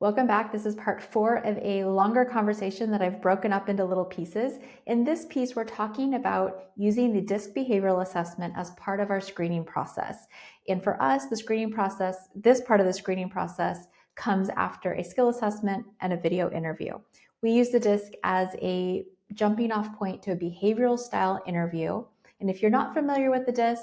Welcome back. This is part 4 of a longer conversation that I've broken up into little pieces. In this piece, we're talking about using the DISC behavioral assessment as part of our screening process. And for us, the screening process, this part of the screening process comes after a skill assessment and a video interview. We use the DISC as a jumping off point to a behavioral style interview. And if you're not familiar with the DISC,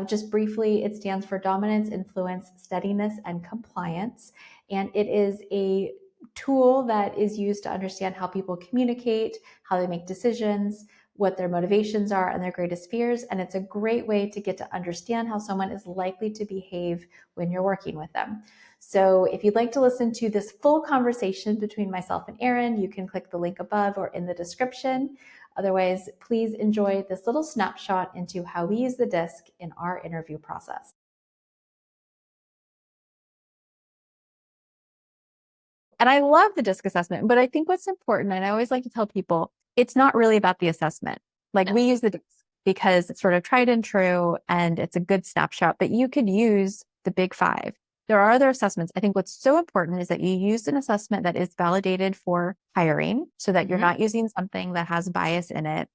just briefly, it stands for dominance, influence, steadiness, and compliance. And it is a tool that is used to understand how people communicate, how they make decisions, what their motivations are, and their greatest fears. And it's a great way to get to understand how someone is likely to behave when you're working with them. So if you'd like to listen to this full conversation between myself and Erin, you can click the link above or in the description. Otherwise, please enjoy this little snapshot into how we use the DISC in our interview process. And I love the DISC assessment, but I think what's important, and I always like to tell people, it's not really about the assessment. Like No. we use the DISC because it's sort of tried and true and it's a good snapshot, but you could use the big five. There are other assessments. I think what's so important is that you use an assessment that is validated for hiring so that you're Mhm. not using something that has bias in it.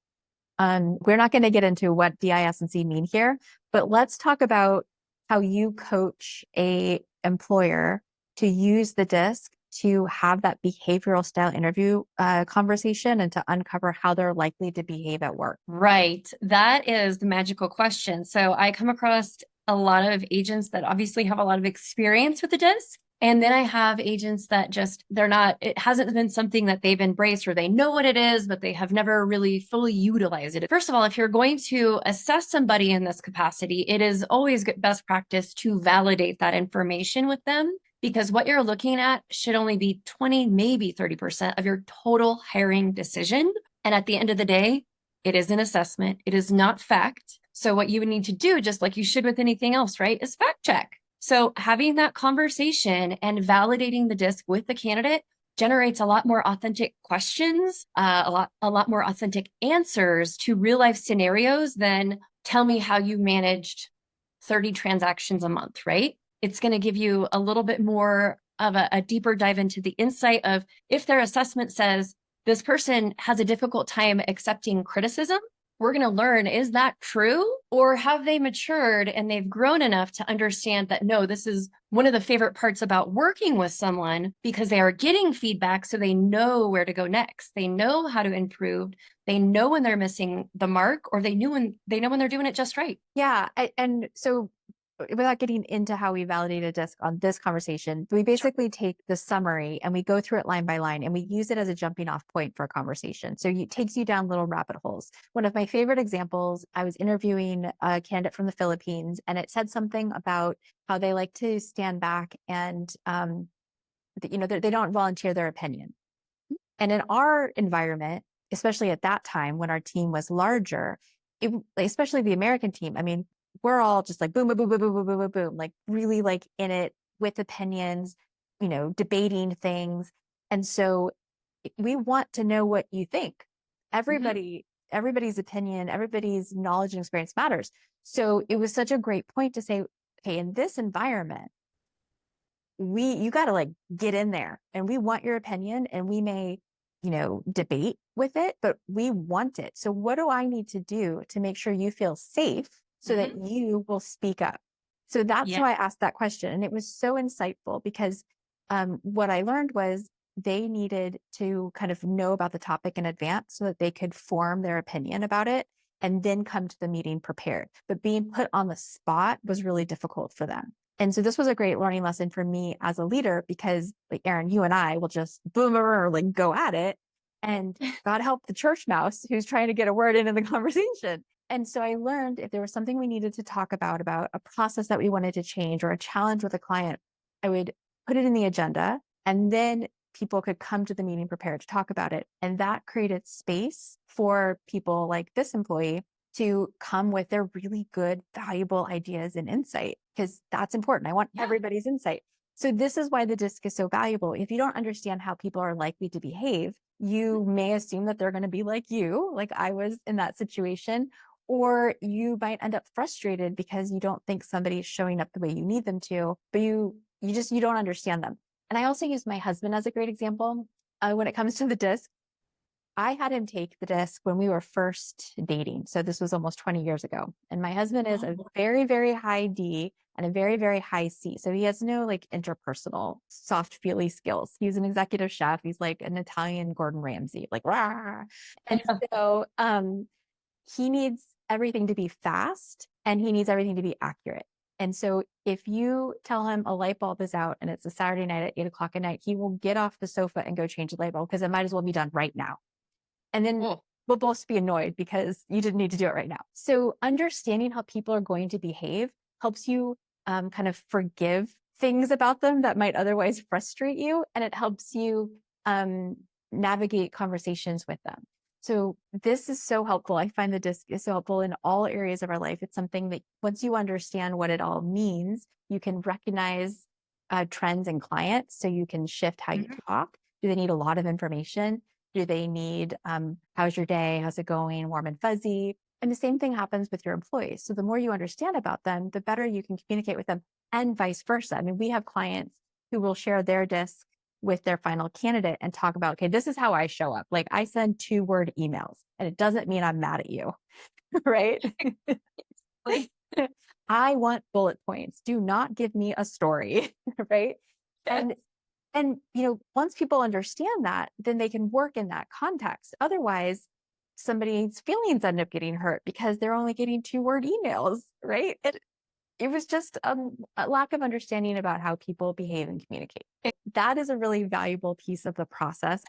We're not going to get into what DIS and C mean here, but let's talk about how you coach a employer to use the DISC to have that behavioral style interview conversation and to uncover how they're likely to behave at work. Right. That is the magical question. So I come across a lot of agents that obviously have a lot of experience with the disc. And then I have agents that just, they're not, it hasn't been something that they've embraced or they know what it is, but they have never really fully utilized it. First of all, if you're going to assess somebody in this capacity, it is always best practice to validate that information with them, because what you're looking at should only be 20, maybe 30% of your total hiring decision. And at the end of the day, it is an assessment. It is not fact. So what you would need to do, just like you should with anything else, right, is fact check. So having that conversation and validating the disc with the candidate generates a lot more authentic questions, a lot more authentic answers to real life scenarios than tell me how you managed 30 transactions a month, right? It's going to give you a little bit more of a deeper dive into the insight of if their assessment says this person has a difficult time accepting criticism, we're going to learn, is that true? Or have they matured and they've grown enough to understand that, no, this is one of the favorite parts about working with someone because they are getting feedback. So they know where to go next. They know how to improve. They know when they're missing the mark, or they know when they're doing it just right. Yeah. And so without getting into how we validate a disc on this conversation, we basically take the summary and we go through it line by line and we use it as a jumping off point for a conversation. So it takes you down little rabbit holes. One of my favorite examples, I was interviewing a candidate from the Philippines and it said something about how they like to stand back and, they don't volunteer their opinion. And in our environment, especially at that time when our team was larger, especially the American team, I mean, we're all just like boom, boom, boom, boom, boom, boom, boom, boom, boom, like really like in it with opinions, debating things. And so we want to know what you think. Mhm. Everybody's opinion, everybody's knowledge and experience matters. So it was such a great point to say, okay, in this environment, you got to like get in there and we want your opinion and we may debate with it, but we want it. So what do I need to do to make sure you feel safe so that Mhm. you will speak up? So that's Yeah. why I asked that question, and it was so insightful because what I learned was they needed to kind of know about the topic in advance so that they could form their opinion about it and then come to the meeting prepared. But being put on the spot was really difficult for them. And so this was a great learning lesson for me as a leader because like Erin, you and I will just boom or like go at it. And God help the church mouse who's trying to get a word in the conversation. And so I learned if there was something we needed to talk about a process that we wanted to change or a challenge with a client, I would put it in the agenda and then people could come to the meeting prepared to talk about it. And that created space for people like this employee to come with their really good, valuable ideas and insight, because that's important. I want Yeah. everybody's insight. So this is why the disc is so valuable. If you don't understand how people are likely to behave, you may assume that they're going to be like you, like I was in that situation, or you might end up frustrated because you don't think somebody's showing up the way you need them to, but you don't understand them. And I also use my husband as a great example. When it comes to the disc, I had him take the disc when we were first dating. So this was almost 20 years ago. And my husband is a very, very high D and a very, very high C. So he has no like interpersonal soft feely skills. He's an executive chef. He's like an Italian Gordon Ramsay, like rah. And so he needs everything to be fast and he needs everything to be accurate. And so if you tell him a light bulb is out and it's a Saturday night at 8 o'clock at night, he will get off the sofa and go change the light bulb because it might as well be done right now. And then we'll both be annoyed because you didn't need to do it right now. So understanding how people are going to behave helps you kind of forgive things about them that might otherwise frustrate you. And it helps you navigate conversations with them. So this is so helpful. I find the disc is so helpful in all areas of our life. It's something that once you understand what it all means, you can recognize trends in clients so you can shift how you talk. Do they need a lot of information? Do they need, how's your day? How's it going? Warm and fuzzy. And the same thing happens with your employees. So the more you understand about them, the better you can communicate with them and vice versa. I mean, we have clients who will share their disc with their final candidate and talk about, okay, this is how I show up. Like I send 2-word emails and it doesn't mean I'm mad at you, right? I want bullet points. Do not give me a story, right? And once people understand that, then they can work in that context. Otherwise, somebody's feelings end up getting hurt because they're only getting 2-word emails, right? It was just a lack of understanding about how people behave and communicate. That is a really valuable piece of the process.